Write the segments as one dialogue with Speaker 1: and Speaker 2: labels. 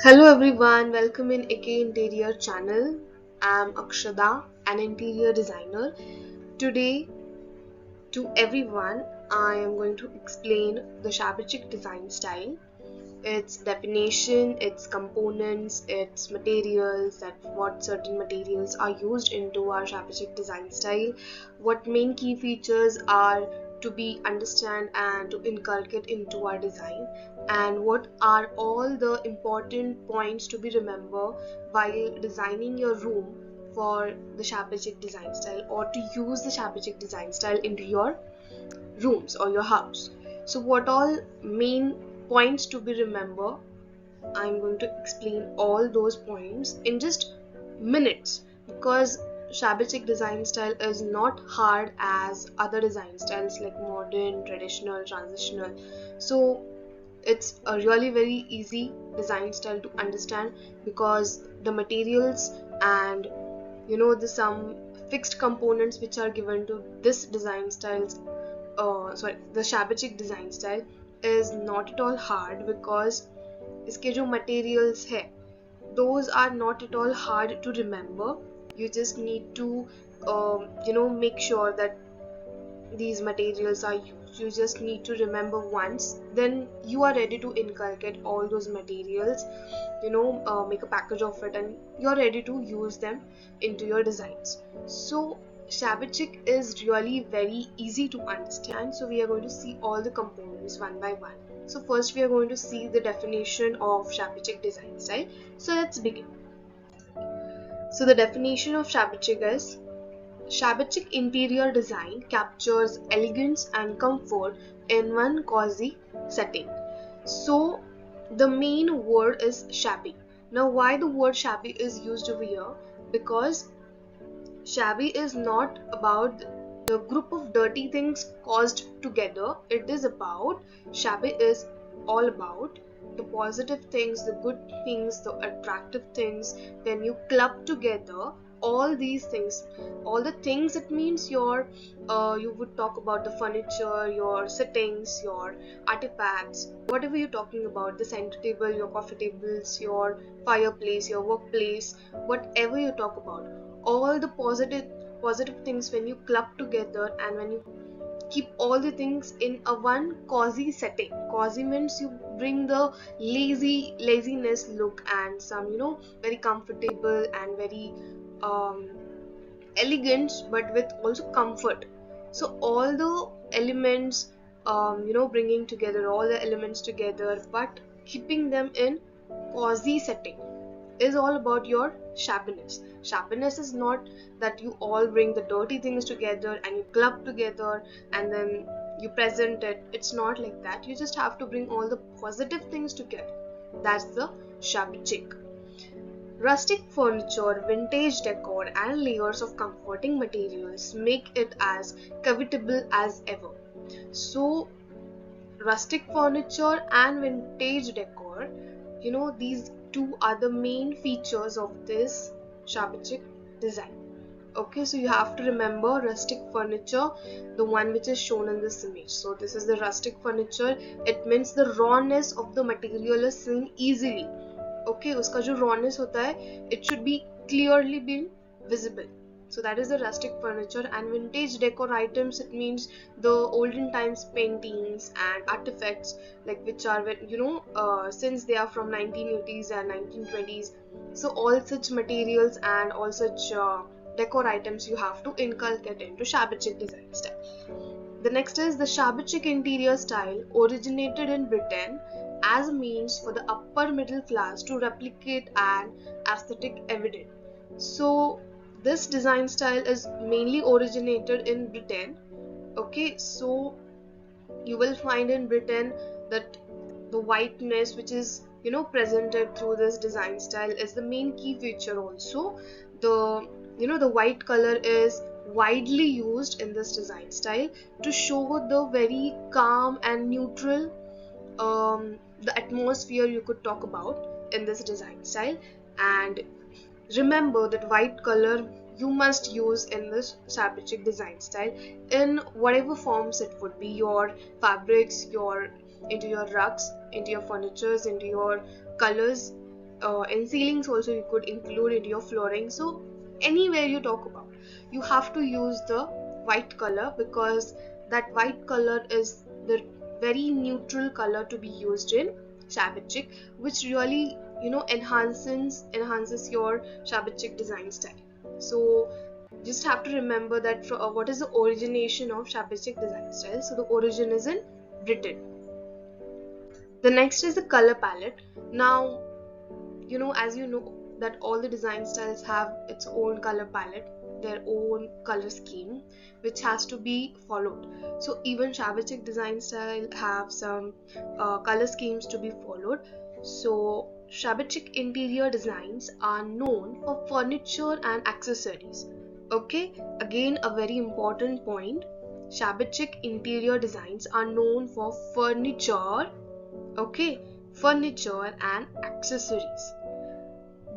Speaker 1: Hello everyone, welcome in AK Interior channel. I'm Akshada, an interior designer. Today, to everyone, I am going to explain the Shabby chic design style, its definition, its components, its materials, that what certain materials are used into our Shabby chic design style, what main key features are to be understand and to inculcate into our design, and what are all the important points to be remember while designing your room for the Shabby chic design style, or to use the Shabby chic design style into your rooms or your house. So what all main points to be remember, I'm going to explain all those points in just minutes, because Shabby chic design style is not hard as other design styles like modern, traditional, transitional. So it's a really very easy design style to understand, because the materials and the some fixed components which are given to this design styles, the Shabby chic design style is not at all hard, because इसके जो materials है those are not at all hard to remember. You just need to make sure that these materials are used. You just need to remember once, then you are ready to inculcate all those materials, make a package of it, and you're ready to use them into your designs. So Shabby chic is really very easy to understand, so we are going to see all the components one by one. So first we are going to see the definition of Shabby chic design style. So let's begin. So the definition of Shabby chic is: Shabby chic interior design captures elegance and comfort in one cozy setting. So the main word is shabby. Now why the word shabby is used over here? Because shabby is not about the group of dirty things caused together. It is about, shabby is all about the positive things, the good things, the attractive things. When you club together all these things, all the things, it means your you would talk about the furniture, your sittings, your artifacts, whatever you're talking about, the center table, your coffee tables, your fireplace, your workplace, whatever you talk about, all the positive things, when you club together and when you keep all the things in a one cozy setting. Cozy means you bring the laziness look and some very comfortable and very um, elegant, but with also comfort. So all the elements, bringing together all the elements together, but keeping them in cozy setting, is all about your shabbiness. Shabbiness is not that you all bring the dirty things together and you club together and then you present it. It's not like that. You just have to bring all the positive things together. That's the Shabby chic. Rustic furniture, vintage decor, and layers of comforting materials make it as covetable as ever. So rustic furniture and vintage decor, these two are the main features of this Shabby chic design. Okay, so you have to remember rustic furniture, the one which is shown in this image. So this is the rustic furniture. It means the rawness of the material is seen easily. Okay, uska jo rawness hota hai, it should be clearly been visible. So that is the rustic furniture. And vintage decor items, it means the olden times paintings and artifacts, like which are since they are from 1980s and 1920s. So all such materials and all such decor items you have to inculcate into Shabby chic design style. The next is the Shabby chic interior style originated in Britain as a means for the upper middle class to replicate an aesthetic evident. So this design style is mainly originated in Britain. Okay, so you will find in Britain that the whiteness which is presented through this design style is the main key feature. Also the the white color is widely used in this design style to show the very calm and neutral, the atmosphere you could talk about in this design style. And remember that white color you must use in this Shabby chic design style in whatever forms it would be, your fabrics, your into your rugs, into your furnitures, into your colors, in ceilings also you could include into your flooring. So anywhere you talk about, you have to use the white color, because that white color is the very neutral color to be used in shabby chic, which really enhances your shabby chic design style. So just have to remember that what is the origination of shabby chic design style. So the origin is in Britain. The next is the color palette. Now, as you know that all the design styles have its own color palette, their own color scheme, which has to be followed. So even shabby chic design style have some color schemes to be followed. So shabby chic interior designs are known for furniture and accessories. Okay, again a very important point. Shabby chic interior designs are known for furniture, okay, furniture and accessories.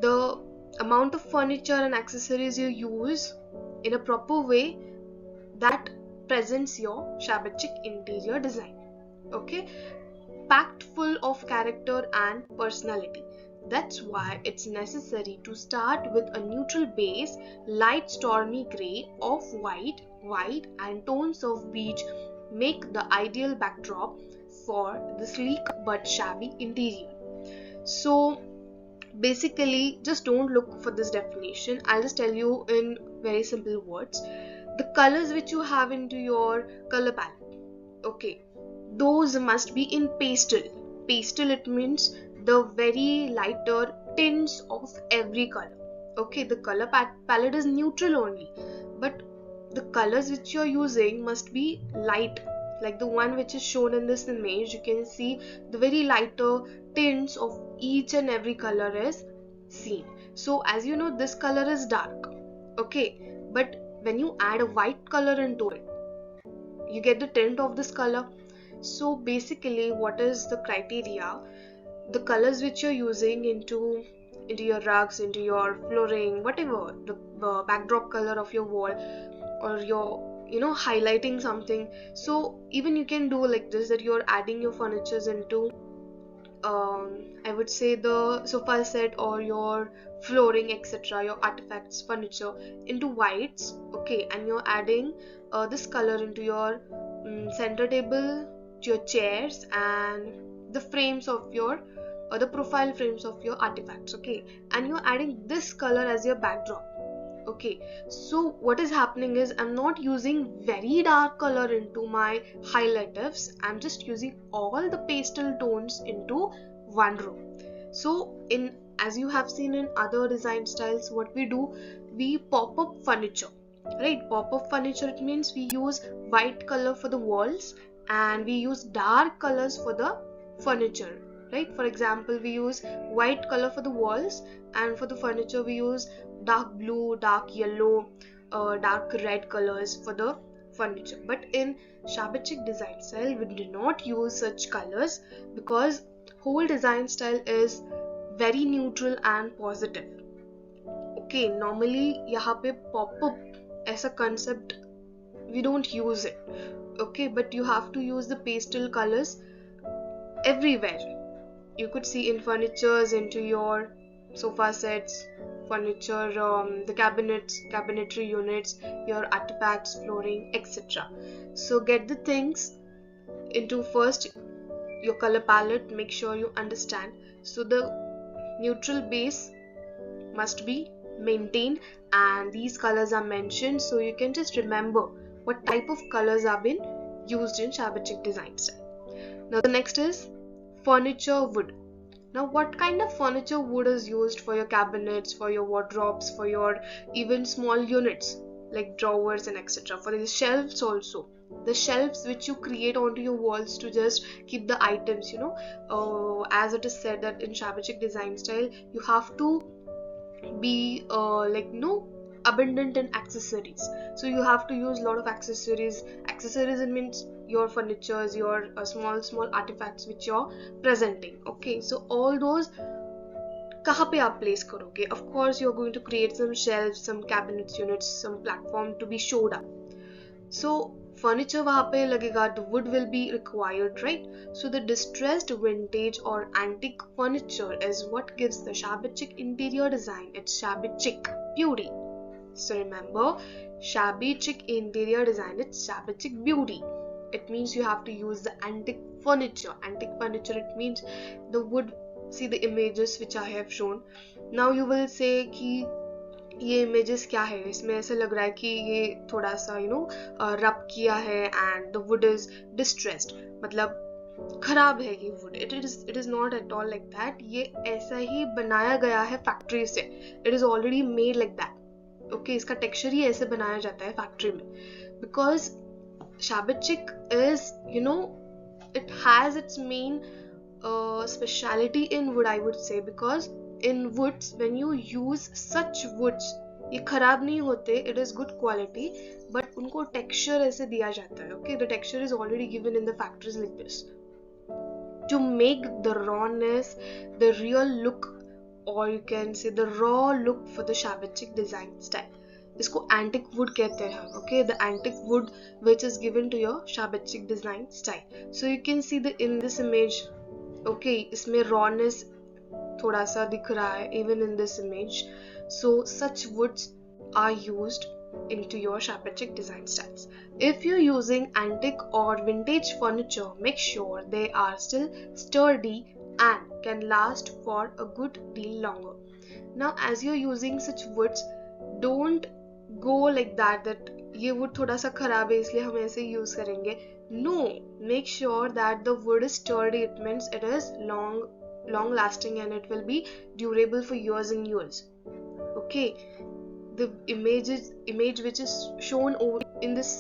Speaker 1: The amount of furniture and accessories you use in a proper way, that presents your shabby chic interior design. Okay, packed full of character and personality. That's why it's necessary to start with a neutral base, light stormy grey, off-white, white and tones of beige make the ideal backdrop for the sleek but shabby interior. So basically, just don't look for this definition. I'll just tell you in very simple words. The colors which you have into your color palette, okay, those must be in pastel. Pastel, it means the very lighter tints of every color. Okay, the color palette is neutral only, but the colors which you're using must be light, like the one which is shown in this image. You can see the very lighter tints of each and every color is seen. So as you know, this color is dark, okay, but when you add a white color into it, you get the tint of this color. So basically, what is the criteria? The colors which you're using into your rugs, into your flooring, whatever, the backdrop color of your wall, or your highlighting something. So even you can do like this, that you're adding your furnitures into I would say the sofa set or your flooring, etc., your artifacts, furniture into whites, okay, and you're adding this color into your center table, to your chairs, and the frames of your the profile frames of your artifacts, okay, and you're adding this color as your backdrop. Okay, so what is happening is I'm not using very dark color into my highlighters. I'm just using all the pastel tones into one row. So in, as you have seen in other design styles, what we do, we pop up furniture, right? Pop up furniture, it means we use white color for the walls and we use dark colors for the furniture, right? For example, we use white color for the walls, and for the furniture we use dark blue, dark yellow, dark red colors for the furniture. But in shabby chic design style, we do not use such colors, because whole design style is very neutral and positive. Okay, normally यहाँ पे pop-up ऐसा concept we don't use it. Okay, but you have to use the pastel colors everywhere. You could see in furnitures, into your sofa sets, furniture, the cabinets, cabinetry units, your artifacts, flooring, etc. So get the things into first your color palette, make sure you understand. So the neutral base must be maintained, and these colors are mentioned, so you can just remember what type of colors have been used in shabby chic design style. Now the next is furniture wood. Now what kind of furniture wood is used for your cabinets, for your wardrobes, for your even small units like drawers and etc., for the shelves also, the shelves which you create onto your walls to just keep the items, as it is said that in shabby chic design style you have to be abundant in accessories. So you have to use a lot of accessories. It means your furnitures, your small artifacts which you're presenting. Okay, so all those कहाँ पे आप place करोगे? Of course you're going to create some shelves, some cabinets units, some platform to be showed up. So furniture वहाँ पे लगेगा, the wood will be required, right? So the distressed vintage or antique furniture is what gives the shabby chic interior design its shabby chic beauty. So remember, shabby chic interior design its shabby chic beauty. It means you have to use the antique furniture. Antique furniture, it means the wood. See the images which I have shown. Now you will say कि ये images क्या है, इसमें ऐसे लग रहा है कि ये थोड़ा सा रब किया है and the wood is distressed, मतलब खराब है ये would. It is not at all like that. ये ऐसा ही बनाया गया है फैक्ट्री से. It is already made like that. Okay, इसका टेक्सचर ही ऐसे बनाया जाता है फैक्ट्री में. Because shabby chic is, it has its main speciality in wood, I would say, because in woods, when you use such woods, ये खराब नहीं होते, it is good quality, but उनको texture ऐसे दिया जाता है. Okay, the texture is already given in the factories like this to make the rawness, the real look, or you can say the raw look for the shabby chic design style. इसको antique wood कहते हैं. Okay, the antique wood which is given to your shabby chic design style. So you can see in this image, okay, इसमें rawness थोड़ा सा दिख रहा है even in this image. So such woods are used into your shabby chic design styles. If you're using antique or vintage furniture, make sure they are still sturdy and can last for a good deal longer. Now as you're using such woods, don't go like that ये wood थोड़ा सा खराब है इसलिए हम ऐसे use करेंगे. No, make sure that the wood is sturdy. It means it is long lasting and it will be durable for years and years. Okay, the image which is shown in this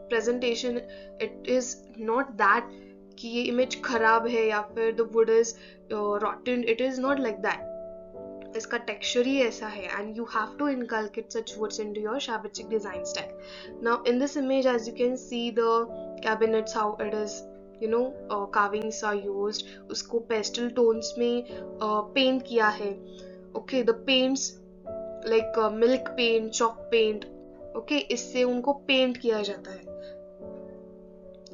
Speaker 1: presentation, it is not that कि ये image खराब है या फिर the wood is rotten. It is not like that. इसका texture ही ऐसा है and you have to inculcate such woods into your shabby chic design style. Now in this image, as you can see the cabinets, how it is, carvings are used. उसको pastel tones में paint किया है. Okay, the paints like milk paint, chalk paint, okay, इससे उनको paint किया जाता है.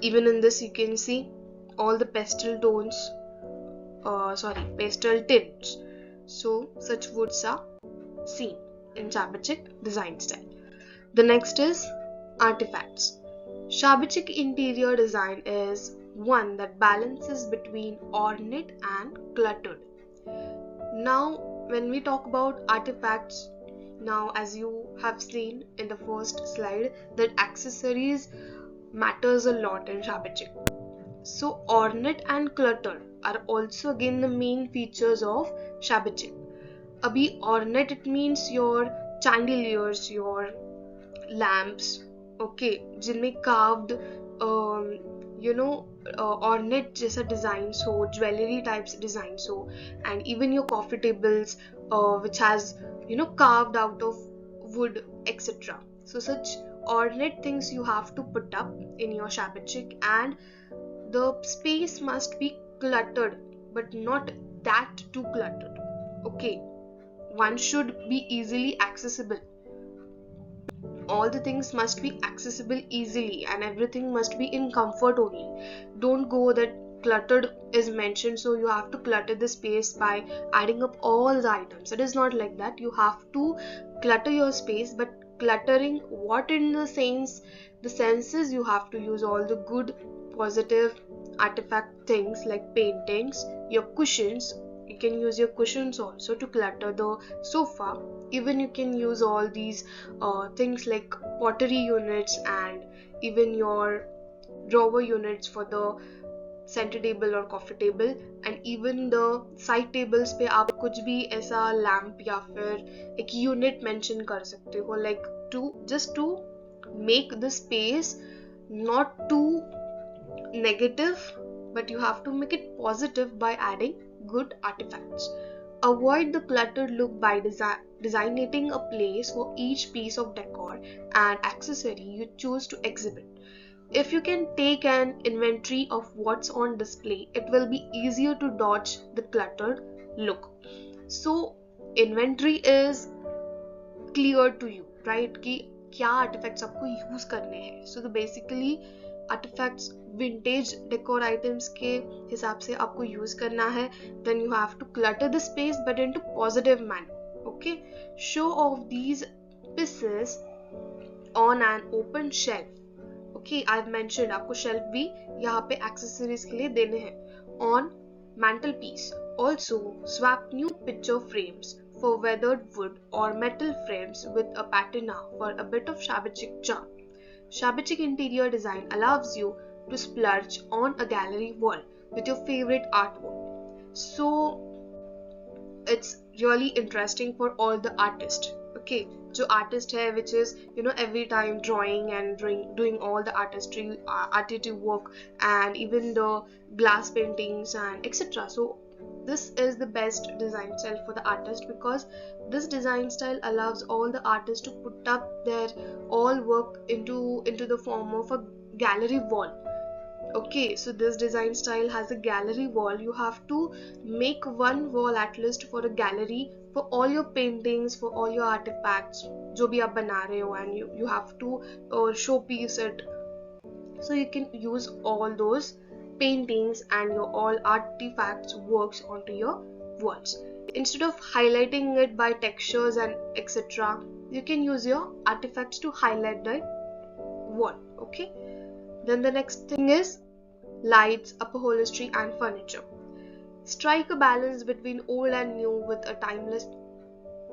Speaker 1: Even in this you can see all the pastel tones, pastel tints. So such woods are seen in shabby chic design style. The next is artifacts. Shabby chic interior design is one that balances between ornate and cluttered. Now when we talk about artifacts, now as you have seen in the first slide, that accessories matters a lot in shabby chic. So ornate and cluttered are also again the main features of shabby chic. Abhi ornate, it means your chandeliers, your lamps, okay, जिनमें carved ornate जैसा designs हो, jewelry types designs हो, and even your coffee tables which has carved out of wood, etc. So such ornate things you have to put up in your shabby chic, and the space must be cluttered but not that too cluttered. Okay, one should be easily accessible. All the things must be accessible easily and everything must be in comfort only. Don't go that cluttered is mentioned, so you have to clutter the space by adding up all the items. It is not like that. You have to clutter your space, but cluttering what in the senses you have to use all the good positive artifact things like paintings, your cushions. You can use your cushions also to clutter the sofa. Even you can use all these things like pottery units and even your drawer units for the center table or coffee table, and even the side tables पे आप कुछ भी ऐसा lamp या फिर एक unit mention कर सकते हो, like to make the space not too negative, but you have to make it positive by adding good artifacts. Avoid the cluttered look by designating a place for each piece of decor and accessory you choose to exhibit. If you can take an inventory of what's on display, it will be easier to dodge the cluttered look. So inventory is clear to you, right? कि क्या artefacts आपको use करने हैं. So the basically artifacts vintage decor items के हिसाब से आपको use करना है. Then you have to clutter the space but in to positive manner. Okay, show off these pieces on an open shelf. Okay, I've mentioned आपको shelf भी यहाँ पे accessories के लिए देने हैं. On mantelpiece. Also, swap new picture frames for weathered wood or metal frames with a patina for a bit of shabby chic charm. Shabby chic interior design allows you to splurge on a gallery wall with your favorite artwork. So, it's really interesting for all the artists. Okay, जो artist है which is every time drawing and doing all the artistic work and even the glass paintings and etc. So this is the best design style for the artist, because this design style allows all the artists to put up their all work into the form of a gallery wall. Okay, so this design style has a gallery wall. You have to make one wall at least for a gallery for all your paintings, for all your artifacts जो भी आप बना रहे हो, and you have to showpiece it. So you can use all those paintings and your all artifacts works onto your walls. Instead of highlighting it by textures and etc., you can use your artifacts to highlight the wall. Okay. Then the next thing is lights, upholstery and furniture. Strike a balance between old and new with a timeless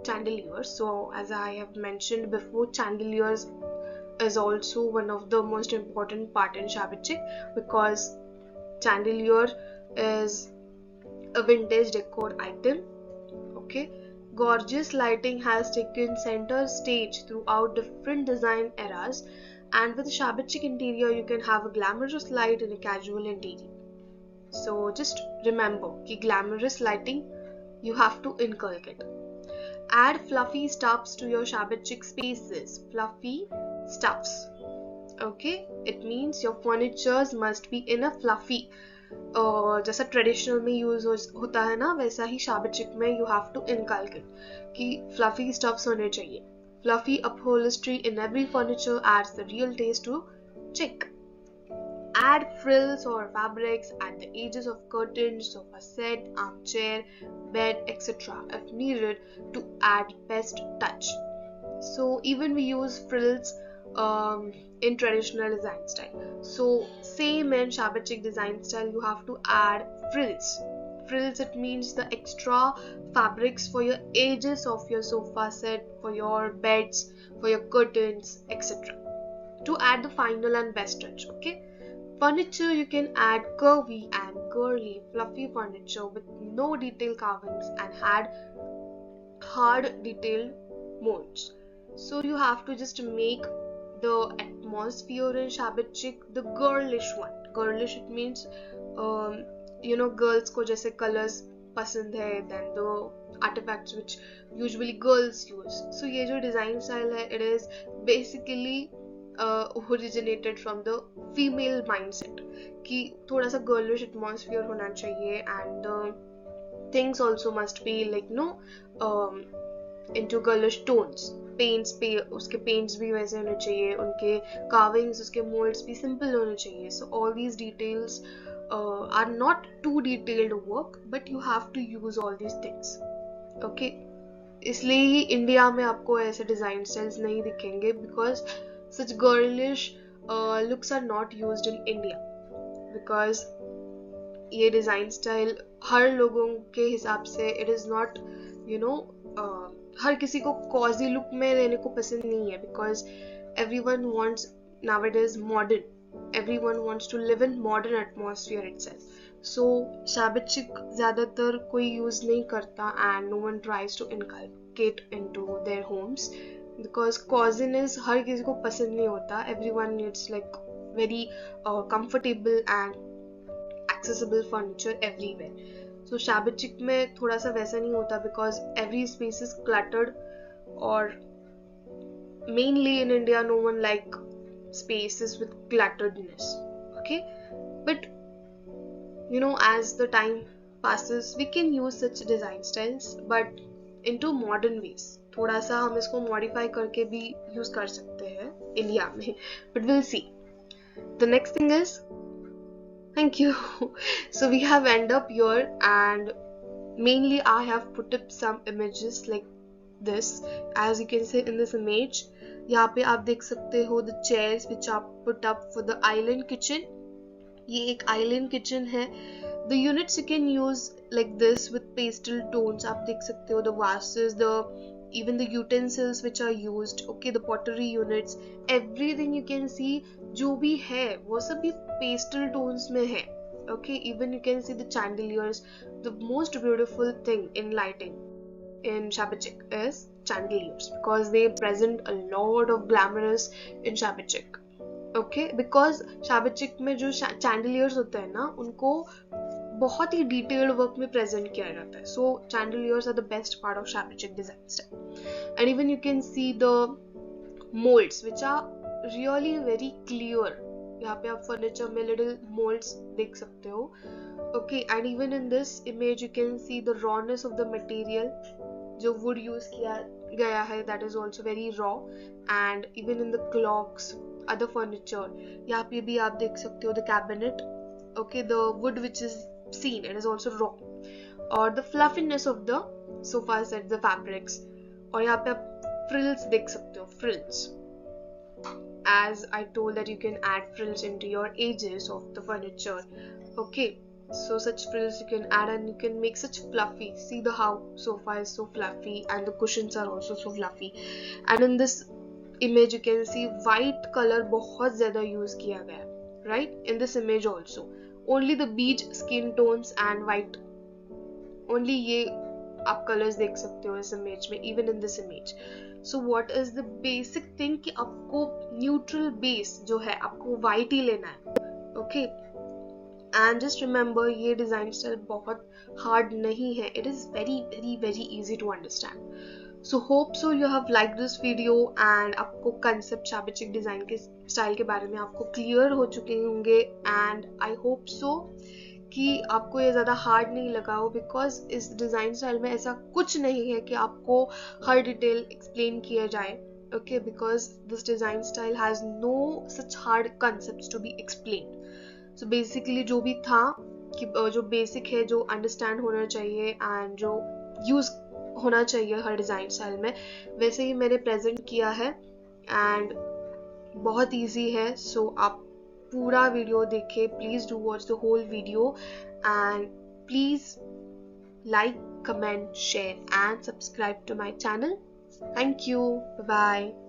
Speaker 1: chandelier. So as I have mentioned before, chandeliers is also one of the most important part in shabby chic, because chandelier is a vintage decor item. Okay, gorgeous lighting has taken center stage throughout different design eras, and with shabby chic interior you can have a glamorous light in a casual interior. So just remember कि glamorous lighting you have to inculcate. Add fluffy stuffs to your shabby chic spaces. Fluffy stuffs. Okay, it means your furnitures must be in a fluffy. जैसा traditional में use होता है ना, वैसा ही shabby chic में you have to inculcate कि fluffy stuffs होने चाहिए. Fluffy upholstery in every furniture adds the real taste to chic. Add frills or fabrics at the edges of curtains, sofa set, armchair, bed, etc. if needed to add best touch. So even we use frills in traditional design style. So same in shabby chic design style, you have to add frills. Frills, it means the extra fabrics for your edges of your sofa set, for your beds, for your curtains, etc. to add the final and best touch. Okay, furniture you can add curvy and girly fluffy furniture with no detail carvings and add hard detailed molds. So you have to just make the atmosphere in shabby chic the girlish one. Girlish, it means girls को जैसे colors पसंद है, then the artifacts which usually girls use. So ये जो design style है, it is basically originated from the female mindset कि थोड़ा सा girlish atmosphere होना चाहिए, and things also must be like into girlish tones. उसके paints भी वैसे होने चाहिए, उनके carvings, उसके molds भी simple होने चाहिए. So all these details are not too detailed work, but you have to use all these things. Okay, इसलिए ही इंडिया में आपको ऐसे डिजाइन स्टाइल्स नहीं दिखेंगे, because such girlish looks are not used in India, because ये design style हर लोगों के हिसाब से it is not हर किसी को cozy look में रहने को पसंद नहीं है, because everyone wants nowadays modern. Everyone wants to live in modern atmosphere itself. So shabby chic ज़्यादातर कोई use नहीं करता, and no one tries to inculcate into their homes, because coziness हर किसी को पसंद नहीं होता. Everyone needs like very comfortable and accessible furniture everywhere. So shabby chic में थोड़ा सा वैसा नहीं होता, because every space is cluttered, or mainly in India no one like spaces with clutteredness. Okay, but as the time passes we can use such design styles but into modern ways. थोड़ा सा हम इसको modify करके भी use कर सकते हैं India में, but will see. The next thing is, thank you. So we have end up here, and mainly I have put up some images like this. As you can see in this image, यहाँ पे आप देख सकते हो the chairs which are put up for the island kitchen. ये एक island kitchen है. The units you can use like this with pastel tones. आप देख सकते हो the vases, even the utensils which are used, okay, the pottery units, everything you can see जो भी है वो सभी pastel tones में है. Okay, even you can see the chandeliers. The most beautiful thing in lighting in Shabby chic is chandeliers, because they present a lot of glamorous in Shabby chic. Okay, because Shabby chic में जो chandeliers होते हैं ना, उनको बहुत ही detailed work में present किया जाता है. सो chandeliers are the best part of Shabby chic design style. And even you can see the molds which are really very clear. यहाँ पे आप फर्नीचर में लिटिल मोल्ड्स देख सकते हो. Okay, and even in this image you can see the rawness of the material. जो would use किया गया है that is also very raw. And even in the clocks, other furniture, यहाँ पे भी आप देख सकते हो the cabinet. Okay, the wood which is seen, it is also raw. और the fluffiness of the sofa set, the fabrics. और यहाँ पे आप frills देख सकते हो, frills. As I told that you can add frills into your edges of the furniture. Okay, so such frills you can add, and you can make such fluffy. See the how sofa is so fluffy, and the cushions are also so fluffy. And in this image you can see white color बहुत ज़्यादा use किया गया है, right? In this image also, only the beige skin tones and white, only ये आप colors देख सकते हो इस image में, even in this image. So what is the basic thing कि आपको neutral base जो है आपको white ही लेना है. Okay, and just remember ये design style बहुत hard नहीं है. It is very very very easy to understand. So hope so you have liked this video, and आपको concept Shabby chic design के style के बारे में आपको clear हो चुके होंगे. And I hope so कि आपको ये ज़्यादा हार्ड नहीं लगा हो, बिकॉज इस डिज़ाइन स्टाइल में ऐसा कुछ नहीं है कि आपको हर डिटेल एक्सप्लेन किया जाए. Okay, because this design style has no such hard concepts to be explain. So basically जो भी था कि जो बेसिक है, जो अंडरस्टैंड होना चाहिए एंड जो यूज़ होना चाहिए हर डिज़ाइन स्टाइल में, वैसे ही मैंने प्रेजेंट किया है. एंड बहुत ईजी है. सो आप पूरा वीडियो देखे. Please do watch the whole video, and please like, comment, share and subscribe to my channel. Thank you. Bye bye.